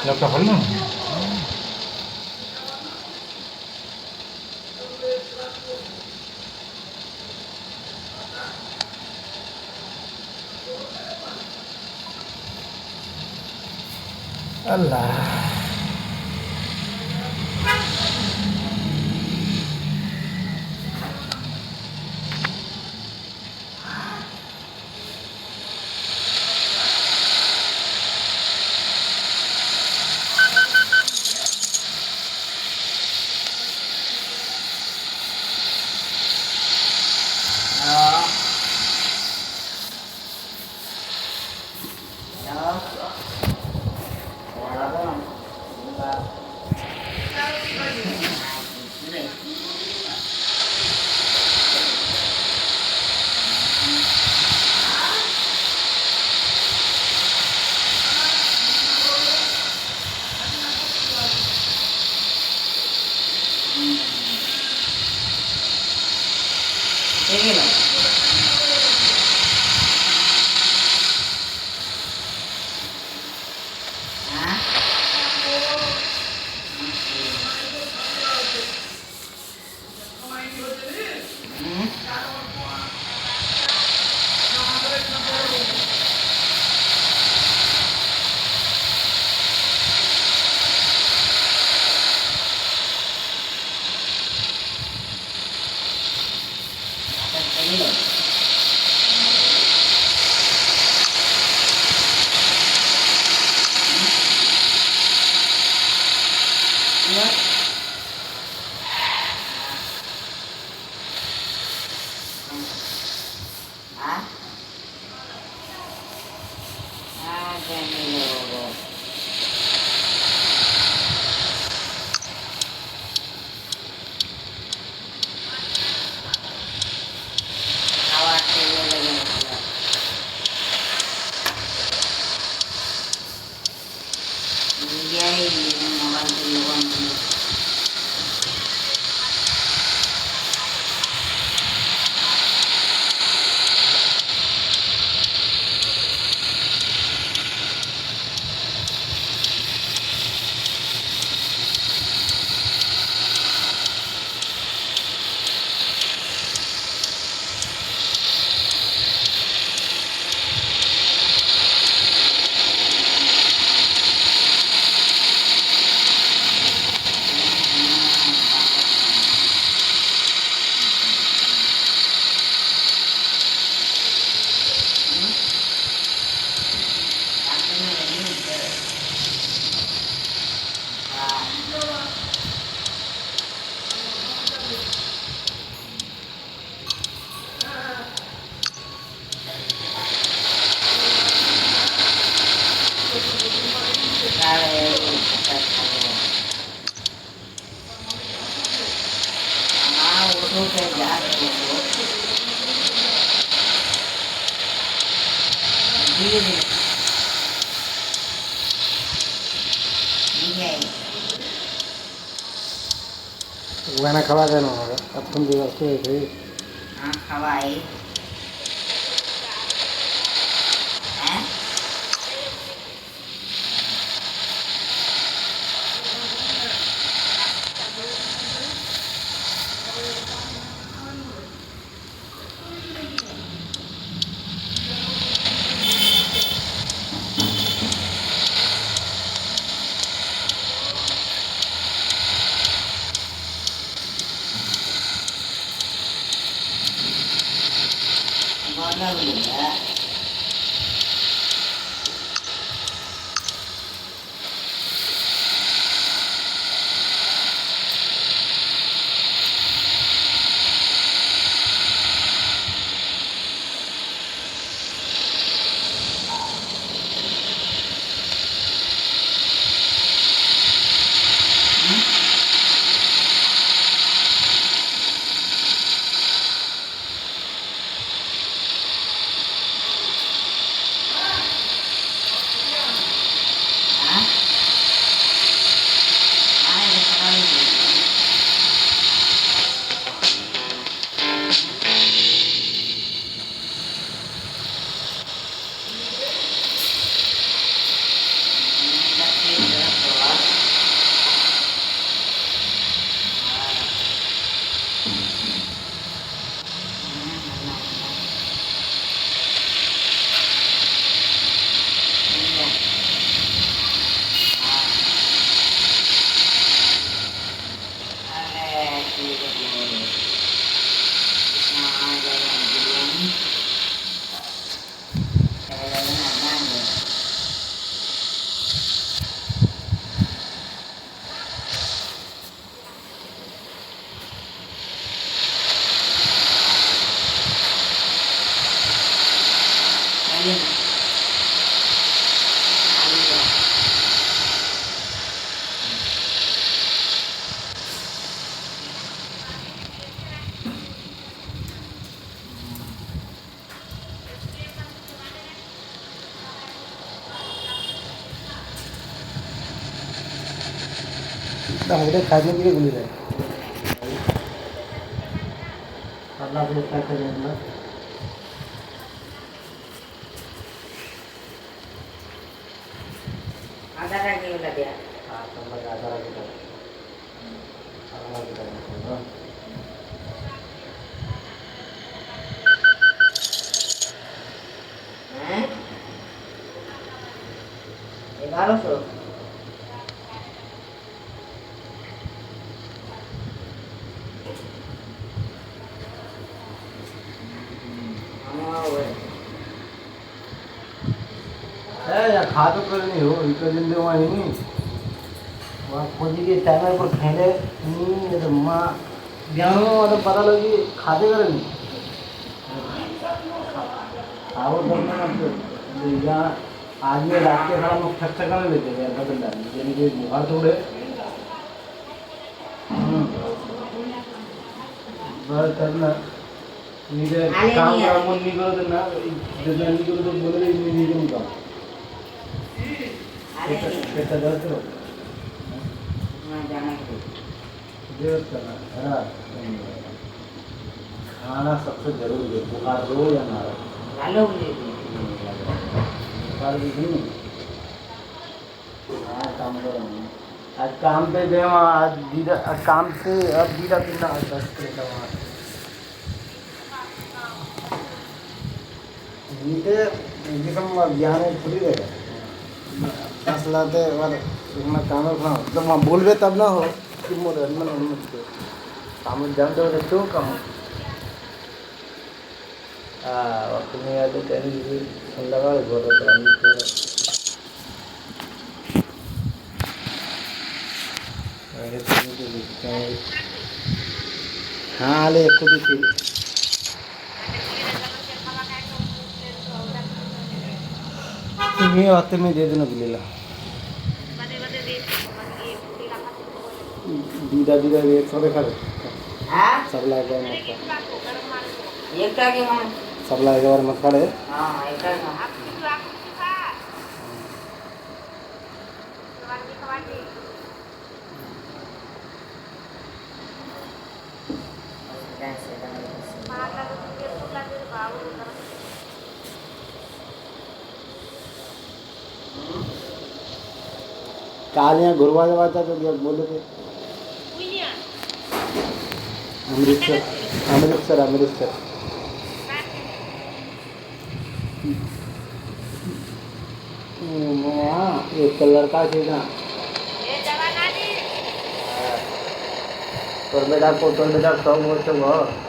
একটা হলো না আল্লাহ ওখানে খাওয়া কেন এতক্ষণ দিয়ে ব্যস্ত হয়েছে খাওয়াই হ্যাঁ हमें खाने के लिए भूल गए अल्लाह से क्या करें ना आधा टाइम लग गया हाँ सब लगा आधा की तरह आधा की तरह हैं 1100 या खा तो कर नहीं हो इतना दिन दे वहाँ नहीं वहाँ खोजी के टाइम पर खेले नहीं तो माँ ब्याह में तो पता लगी खाते कर नहीं खाओ करना मतलब यहाँ आज में रात के खाना लोग ठक ठका में लेते हैं बदल डालने यानी कि बुखार थोड़े बस करना नीचे काम करा मन नहीं करो तो ना जब नहीं करो तो बोले नहीं नहीं करूँगा कैसा दर्द हो जरूरत करना है ना खाना सबसे जरूरी है बुखार हो या ना हो बुखार भी नहीं हाँ काम करो आज काम पे गए वहाँ आज दीदा काम से अब दीदा कितना दस का वहाँ नीचे जिसम ज्ञान छुट्टी देगा दस लाते और इतना काम रखना तो वहाँ बोलबे तब ना हो कि मोर मुझको काम जानते हो तो क्यों काम वक्त में आते कहीं लगा हाँ ले खुद ही ये हफ्ते में दे देना बोलेला दीदा दीदा एक सौ देखा हाँ सब लाए एक का के हम सब लाए बार मत खड़े हाँ एक का काल यहाँ घुरवा दवाता तो क्या बोले थे अमृतसर अमृतसर अमृतसर वहाँ एक लड़का थे ना तोर बेटा को तोर बेटा सब वो सब